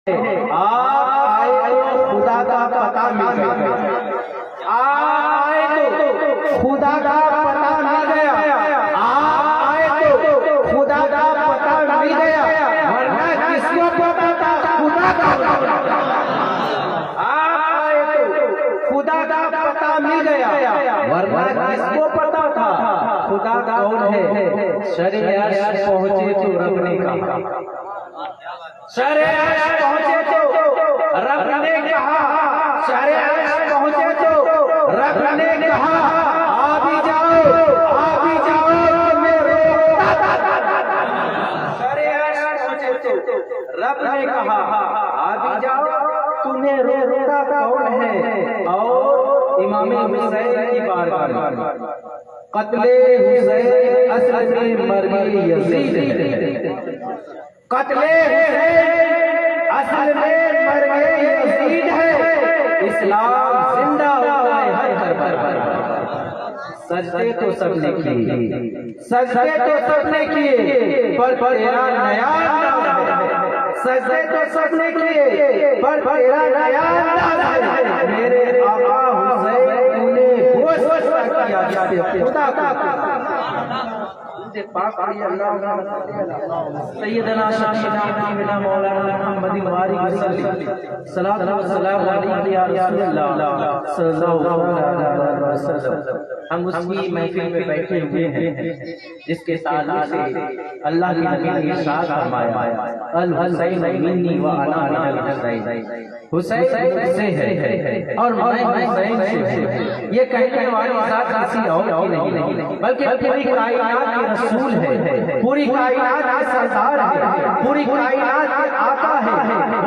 आप आए तो खुदा का पता मिल गया, आप आए तो खुदा का पता मिल गया, आप आए तो खुदा का पता मिल गया, वरना किसको पता था खुदा का? आप आए तो खुदा का पता मिल गया, वरना किसको पता था खुदा कौन है? शरीयत पहुंचे तो रब ने कहा, शरीयत पहुंचे तो रब ने कहा, शरीयत पहुंचे तो रब ने कहा, आ भी जाओ मेरे। शरीयत पहुंचे तो रब ने कहा, आ भी जाओ, तुम्हें रोता कौन है? और इमाम हुसैन की बारगाह में कत्ले हुसैन असल में मरगी यजीद है, कत्ले हुसैन असल में मरगी यजीद है, इस्लाम जिंदा होता है हर पर। सजदे तो सबने किए, सजदे तो सबने किए, पर तेरा नया अंदाज है, सजदे तो सबने किए, पर तेरा नया अंदाज है। मेरे आका हुसैन तूने होश किया खुदा का पाक सैयदना शफीना मौलाना मुहम्मद वारिक सल्लल्लाहु अलैहि वसल्लम। हम उसकी महफिल में बैठे हुए हैं जिसके ताल्लुक से अल्लाह के नबी ने इरशाद फरमाया, अल हुसैन मिन्नी व अना मिनल हुसैन, हुसैन से है और मैं हुसैन से है। ये कहने वाली बात किसी और की नहीं, बल्कि पूरी कायनात के रसूल है, पूरी कायनात के सरदार है, पूरी कायनात के आका है।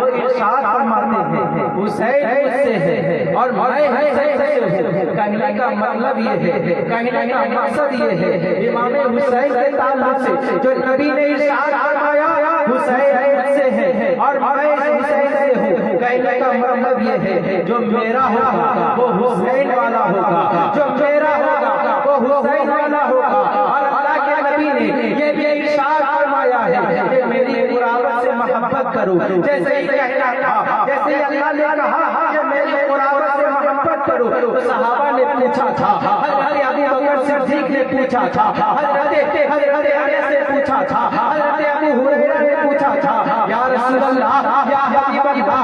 वो इरशाद फरमाते हैं, हुसैन मुझसे है और मैं हुसैन से हूँ। कहने का मतलब ये है, कहने का मकसद ये है, इमाम हुसैन के ताल्लुक से जो नबी ने इरशाद फरमाया, हुसैन मुझसे है और मैं हुसैन से हूँ। कहने का मतलब ये है, जो मेरा होगा वो हुसैन वाला होगा, जो मेरा होगा वो हुसैन वाला होगा। और अल्लाह के नबी ने ये भी इरशाद फरमाया है कि मेरी कुरान से मोहब्बत करो, जैसे ही कहना था, जैसे अल्लाह ने कहा कि मेरी कुरान से मोहब्बत करो, तो सहाबा ने पूछा था, हज़रत अबू बकर सिद्दीक ने पूछा था, हज़रत अनस ने पूछा था, हज़रत अबू हुरैरा ने पूछा था, या रसूल अल्लाह, या हबीब अल्लाह,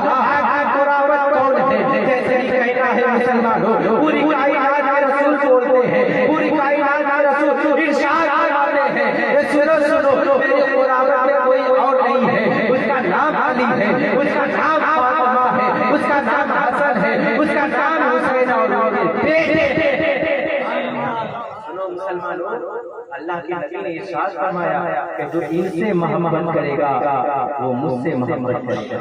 कुरान कौन है? जैसे ही कहना है मुसलमानों, पूरी कायनात के रसूल बोलते हैं, पूरी कायनात के रसूल इरशाद फरमाते हैं, सुनो मेरे कुरान में कोई और नहीं है, उसका नाम अली है, उसका नाम फातिमा है, उसका नाम हसन है, उसका नाम हुसैन और सुनो मुसलमानों, अल्लाह के नबी ने इरशाद फरमाया कि जो इनसे मोहब्बत करेगा वो मुझसे मोहब्बत करेगा,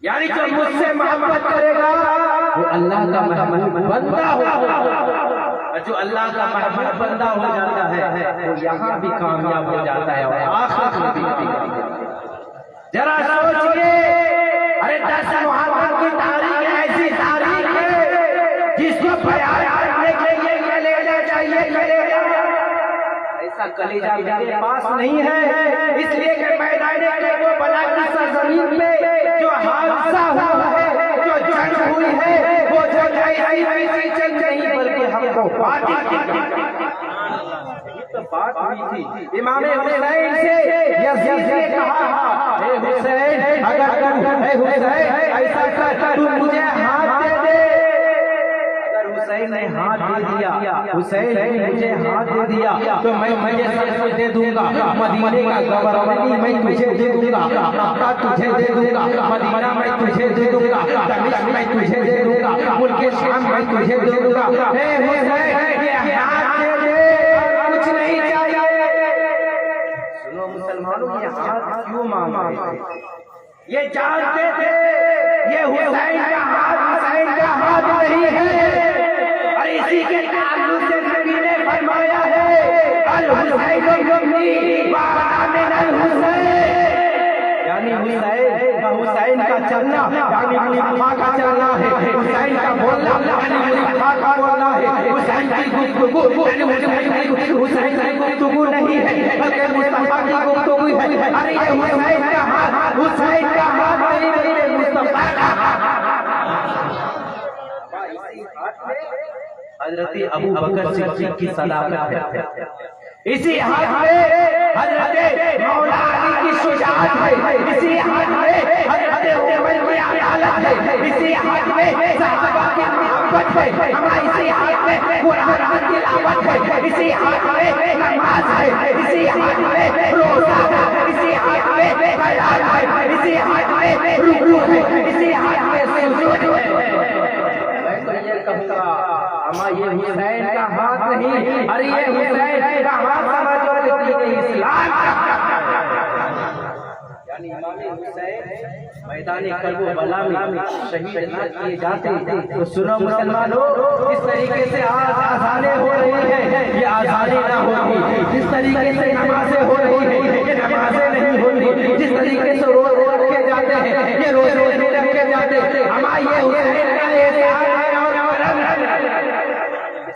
यानी जो मुझसे मोहब्बत करेगा वो अल्लाह का महबूब बंदा होगा। जो अल्लाह का महबूब बंदा हो जाता है वो यहाँ भी कामयाब हो जाता है और आखिरत में भी। जरा सोचिए, अरे 10 मुहर्रम की तारीख ऐसी तारीख है जिसको बयान करने के लिए लेना चाहिए, ऐसा कलेजा मेरे पास नहीं है। इसलिए कि मैदान करबला की सरजमीन में जो हादसा हुआ है, जो जंग हुई है, वो जो ऐसी जंग नहीं बल्कि हमको बात हुई थी। इमाम हुसैन से यजीद ने कहा, हे हुसैन, अगर ऐसा कर तू मुझे हाथ दे दे। हुसैन ने हाथ दे दिया, हुसैन ने मुझे हाथ दे दिया तो मैं तुझे सब कुछ दे दूंगा, मदीने का गवर्नर मैं तुझे दे दूंगा, मक्का तुझे दे दूंगा, मदीना मैं तुझे दे दूंगा, दमिश्क मैं तुझे दे दूंगा, मुल्क शाम मैं तुझे दे दूंगा। हे हुसैन, ये हाथ दे दे, कुछ नहीं चाहिए। सुनो मुसलमानों, ये हाथ क्यों मांग रहे थे? ये जानते थे ये हुसैन का हाथ नहीं है। इसी के ताल्लुक से नबी ने फरमाया है, अल हुसैन मिन्नी व अना मिनल हुसैन, यानी हुसैन का चलना यानी मुस्तफा का चलना है, हुसैन का बोलना यानी मुस्तफा का बोलना है, हुसैन की गुफ्तगू हुसैन की गुफ्तगू नहीं है बल्कि मुस्तफा की गुफ्तगू है। अरे ये हुसैन का हाथ हजरत अबू बकर सिद्दीक की सदाकत है, इसी हाथ में हजरत मौला अली की शुजाअत है, इसी हाथ में हजरत उमर की अदालत है, इसी हाथ में सहाबा की मोहब्बत है, हमारे इसी हाथ में कुरान की तिलावत है, इसी हाथ में नमाज है, इसी हाथ में रोज़ा है, इसी हाथ में क़याम है, इसी हाथ में रुकू है, इसी हाथ में सुजूद है। मैं तो ये कहूँगा अमा ये हुसैन का हाथ नहीं, अरे ये हुसैन का हाथ समझो लेकिन इस्लाम का। यानी इमाम हुसैन मैदानी करबला में शहीद ना किए जाते तो सुनो मुसलमानों, इस तरीके से आज आज़ानें हो रही है, ये आज़ानें ना होती, जिस तरीके से नमाजें हो रही है ये नमाजें नहीं होती, जिस तरीके से रोज़ रखे जाते हैं ये रोज़ नहीं रखे जाते। हमारे ये हुसैन का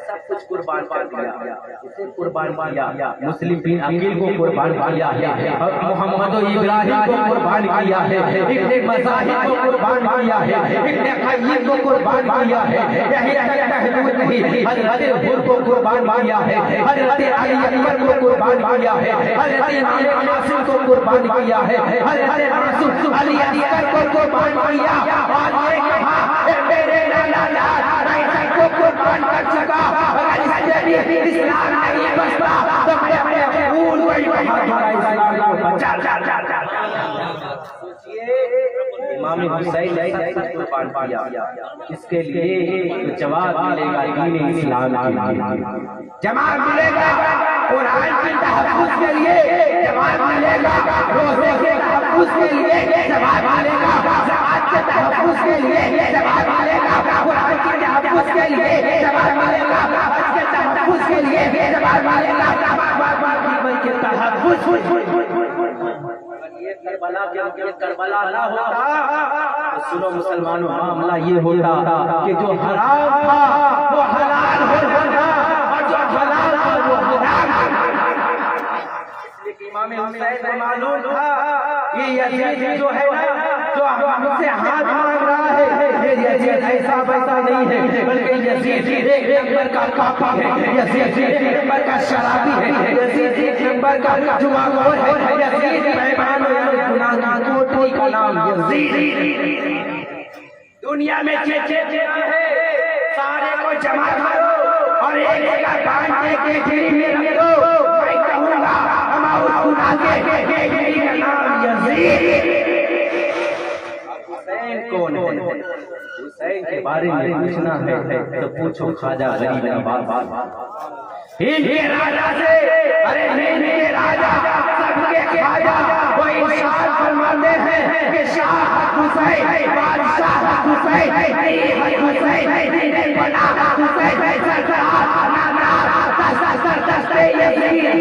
सब कुछ कुर्बान कर दिया, इसे कुर्बान किया, मुस्लिम बिन अकील को कुर्बान किया है, मोहम्मद इब्राहिम को कुर्बान किया है, इब्ने मज़ाहिब को कुर्बान किया है, इब्ने क़य्यिम को कुर्बान किया है, यही तक नहीं, हज़रत हुर को कुर्बान किया है, हज़रत अली अकबर को कुर्बान किया है, हज़रत मासूम को कुर्बान किया है, हज़रत मासूम अली असगर को कुर्बान किया, और ये कहा मेरे नाना को कुर्बान कर सका। इस्लाम नहीं बचता तो मैं अपने खून वही इमाम हुसैन ने कुर्बान किया, इसके लिए जवाब मिलेगा दीन इस्लाम जवाब मिलेगा, कुरान के तहफ़्फ़ुज़ के लिए जवाब मिलेगा, रोज़े के तहफ़्फ़ुज़ के लिए जवाब मिलेगा, ज़कात के तहफ़्फ़ुज़ के लिए जवाब मिलेगा, कुरान के तहफ़्फ़ुज़ के लिए जवाब मिलेगा, हज के तहफ़्फ़ुज़ के लिए जवाब मिलेगा, के तहफ़्फ़ुज़। ये करबला ना होता तो सुनो मुसलमानों, मामला ये होता कि जो हराम था वो हलाल हो जाता और जो हलाल था वो हराम। इसलिए इमाम हुसैन को मालूम था ये यजीद जो है ना, जो हमसे हाथ मांग रहा है, ये यजीद ऐसा वैसा नहीं है, बल्कि यजीद एक नंबर का कापा है, यजीद एक नंबर का शराबी है, यजीद एक नंबर का जुआखोर है, यजीद बेईमान गुनाहगार कोटरी का नाम यजीद। दुनिया में चेचे है, सारे को जमा करो और एक जगह बांध के गिरी में रख दो। मैं कहूँगा हमारा गुनाह के गिरी का नाम यजीद। हुसैन कौन है? हुसैन के बारे में पूछना है तो पूछो ख्वाजा गरीब नवाज हिंद के राजा से। अरे हिंद के राजा सबके ख्वाजा वो इरशाद फरमाते हैं कि शाह हुसैन बादशाह हुसैन हुसैन बना हुसैन सरदार नाना दस्ते यजीद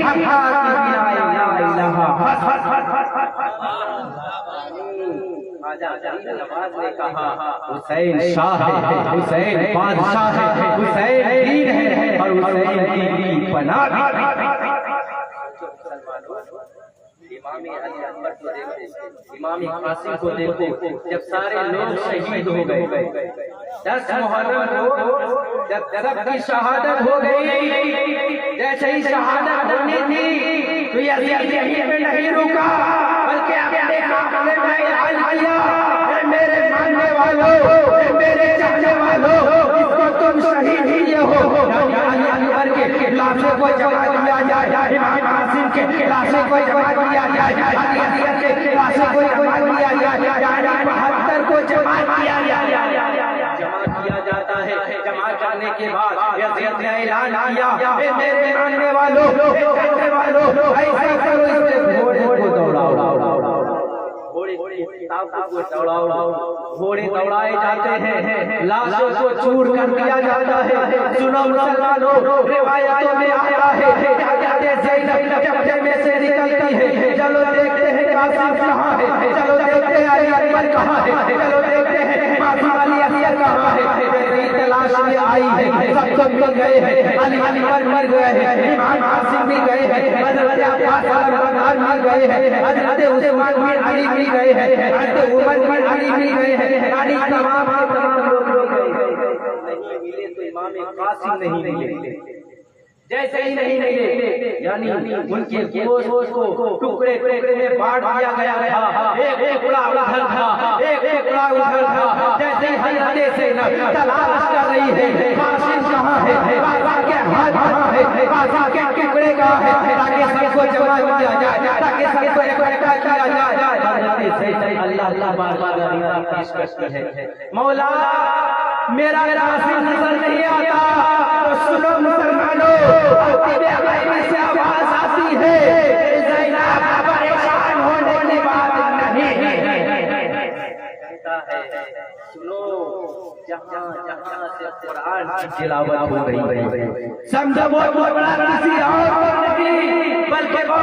नवाज ने कहा हुसैन शाह है, हुसैन बादशाह है, हुसैन दीन है और हुसैन की पनाह भी। इमाम अली अकबर को देखो, इमाम कासिम को देखो, जब सारे लोग शहीद हो गए, 10 मुहर्रम को जब सबकी शहादत हो गई, जैसे ही शहादत होनी थी तो यजीद यहीं पे नहीं रुका, बल्कि अपने काफिले में ऐलान किया, मेरे मानने वालों, मेरे चाहने वालों, इसको तुम शहीद किए हो। अली अकबर के लाशों को जमा किया जाए, इमाम कासिम के लाशों को जमा किया जाए, अली अकबर के लाशों को जमा किया जाए, 72 को जमा किया जाता है। जमा करने के बाद यजीद ने ऐलान किया, मेरे मानने वालों, चाहने वालों, ऐसा करो, इस घोड़े को दौड़ाओ, घोड़े दौड़ाए जाते हैं, लाशों को चूर कर दिया जाता है। सुनो मुसलमानों, रिवायतों में आया है ज़ैनब जब में से निकलती है, चलो देखते हैं कासिम कहाँ है, चलो देखते हैं अली अकबर कहाँ है, चलो देखते हैं मासूम अली असगर कहाँ है। तलाश में आई है, सब मिल गए हैं, अली अकबर मिल गए हैं, इमाम कासिम मिल गए हैं, हज़रत अब्बास मिल गए हैं, हज़रत उस्मान बिन अली मिल गए हैं, हज़रत उमर बिन अली मिल गए हैं, अली तमाम लोग मिल गए। मिले तो इमाम कासिम नहीं मिले, जैसे ही नहीं मिले यानी उनके गोश्त को टुकड़े टुकड़े में बांट दिया गया था। एक टुकड़ा उधर था, एक टुकड़ा उधर था। जैसे ही हजरत से तलाश कर रही है कासिम कहाँ है, कासिम के हाथ कहाँ है, कासिम के टुकड़े कहाँ है, ताकि सबको जमा किया जाए, ताकि सबको इकट्ठा किया जाए। हजरत से अल्लाह बार-बार पेश करते हैं, मौला मेरा कासिम नजर नहीं आता। तो सुनो मुसलमानों, से आवाज आती है, ज़ैनब परेशान होने की बात नहीं है। सुनो, जहाँ जहाँ से कुरान की तिलावत हो रही है, समझो वो बड़ा किसी और को नहीं, बल्कि वो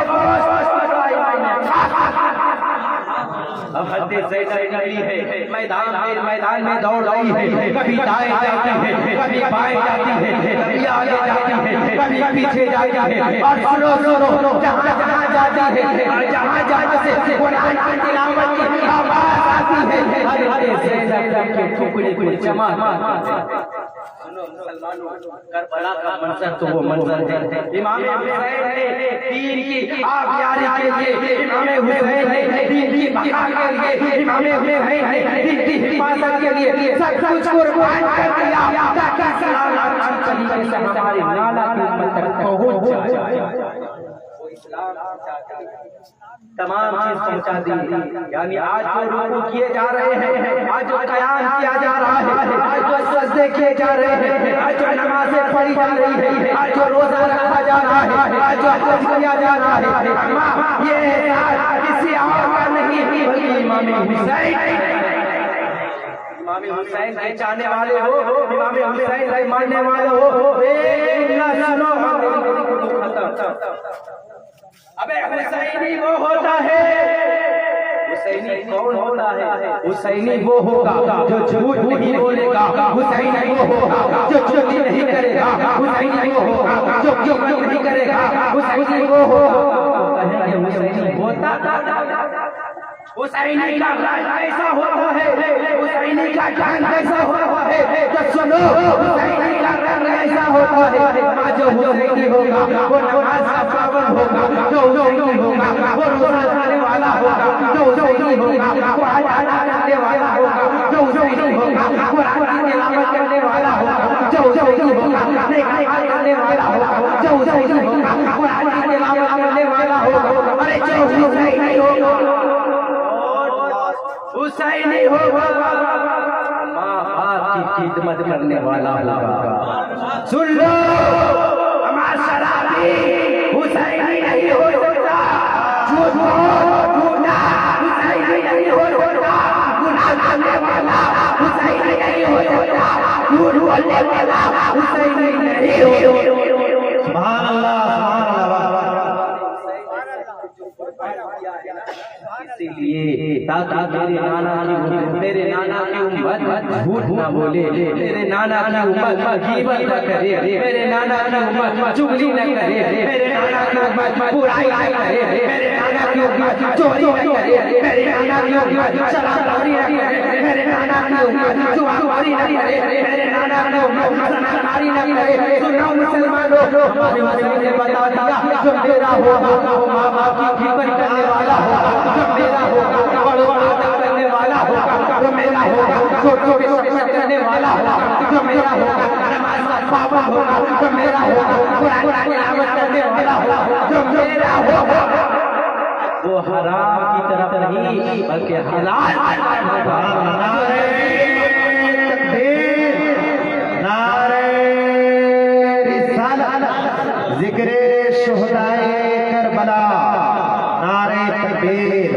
अब हदे से निकली है, मैदान में दौड़ रही है, कभी दाएं जाती है, कभी बाएं जाती है, कभी आगे जाती है, कभी पीछे जाती है। और सुनो सुनो, जहाँ जहाँ जाती है, जहाँ जहाँ से कुरान की तिलावत की आवाज आती है, हदे से के टुकड़े को जमा। सुनो मुसलमानों, करबला का मंजर तो वो मंजर है। इमाम हुसैन ने दीन की आबियारी के लिए, इमाम हुसैन ने दीन की बका के लिए, इमाम हुसैन ने दीन की हिफाजत के लिए सब कुछ कुर्बान कर दिया ताकि सलाम अच्छी तरीके से हमारे नाना की उम्मत तक पहुंच जाए। तमाम चीज पहुंचा दी। यानी आज जो रुकू किए जा रहे हैं, आज जो कयाम किया जा रहा है, आज जो सजदे किए जा रहे हैं, आज जो नमाजें पढ़ी जा रही है, आज जो रोजा रखा जा रहा है, आज जो हज किया जा रहा है, ये किसी और का नहीं बल्कि इमाम हुसैन के चाहने वाले हो, इमाम हुसैन के मानने वाले हो। अबे हुसैनी वो होता है, हुसैनी कौन होता है? हुसैनी वो होगा जो झूठ नहीं बोलेगा, हुसैनी वो होगा जो चोरी नहीं करेगा, हुसैनी वो होगा जो चोरी नहीं करेगा, हुसैनी वो होगा। हुसैनी होता, हुसैनी का राज कैसा होता है, हुसैनी का ज्ञान कैसा होता है, तो सुनो हुसैनी का रंग ऐसा होता है। जो हुसैनी होगा वो नमाज का पाबंद होगा, जो हुसैनी होगा वो रोजा रखने वाला होगा, जो हुसैनी होगा वो हज करने वाला होगा, जो हुसैनी होगा कुरान की तिलावत करने वाला होगा, जो हुसैनी होगा नेक अमल करने वाला होगा, जो हुसैनी होगा कुरान की तिलावत करने वाला होगा। अरे जो हुसैनी होगा हुसैनी होगा माँ बाप की खिदमत करने वाला होगा। सुन लो हमारा शराबी हुसैनी नहीं हो सकता, झूठा हुसैनी नहीं हो सकता, गुनाह करने वाला हुसैनी नहीं हो सकता, झूठ बोलने वाला हुसैनी नहीं हो सकता। सुभान अल्लाह, इसीलिए ताकि मेरे नाना की उम्मत झूठ न बोले, मेरे नाना की उम्मत गीबत न करे, मेरे नाना की उम्मत चुगली न करे, मेरे नाना की उम्मत बुराई न करे, मेरे नाना की उम्मत चोरी न करे, मेरे नाना की उम्मत शराबखोरी न करे, मेरे नाना की उम्मत जुआखोरी न करे, मेरे नाना की उम्मत शराबखोरी न करे। सुनो मुसलमानों, हमारे मुस्लिम ने बता दिया जो मेरा होगा वो माँ बाप की खिदमत करने वाला होगा, जो मेरा होगा बड़ों को आदर करने वाला होगा, जो मेरा होगा छोटों की खिदमत करने वाला होगा, जो मेरा होगा नमाज का पाबंद होगा, जो मेरा होगा कुरान की तिलावत करने वाला होगा, जो मेरा होगा वो हराम की तरफ नहीं बल्कि हलाल होगा। नारे रिसालत, जिक्रे शुहदाए करबला, नारे तकबीर।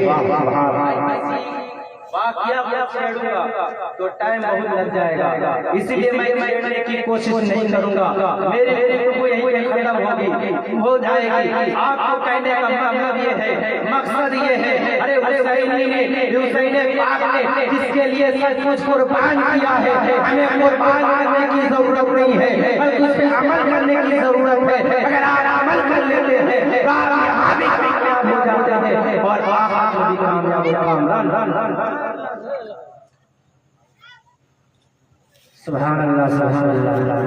वाक़िया छेड़ूंगा तो टाइम बहुत लग जाएगा, इसीलिए मैं छेड़ने की कोशिश नहीं करूंगा। मेरी गुफ्तगू यहीं पे खत्म हो जाएगी। आपको कहने का मतलब ये है, मकसद ये है, अरे हुसैन पाक ने जिसके लिए सब कुछ कुर्बान किया है, हमें कुर्बान करने की जरूरत नहीं है, बल्कि उस पर अमल करने की जरूरत है। अगर आप अमल कर लेते हैं तो आप यहाँ भी कामयाब हो जाते हैं और आप भी कामयाब हो। सुभान अल्लाह सुभान अल्लाह।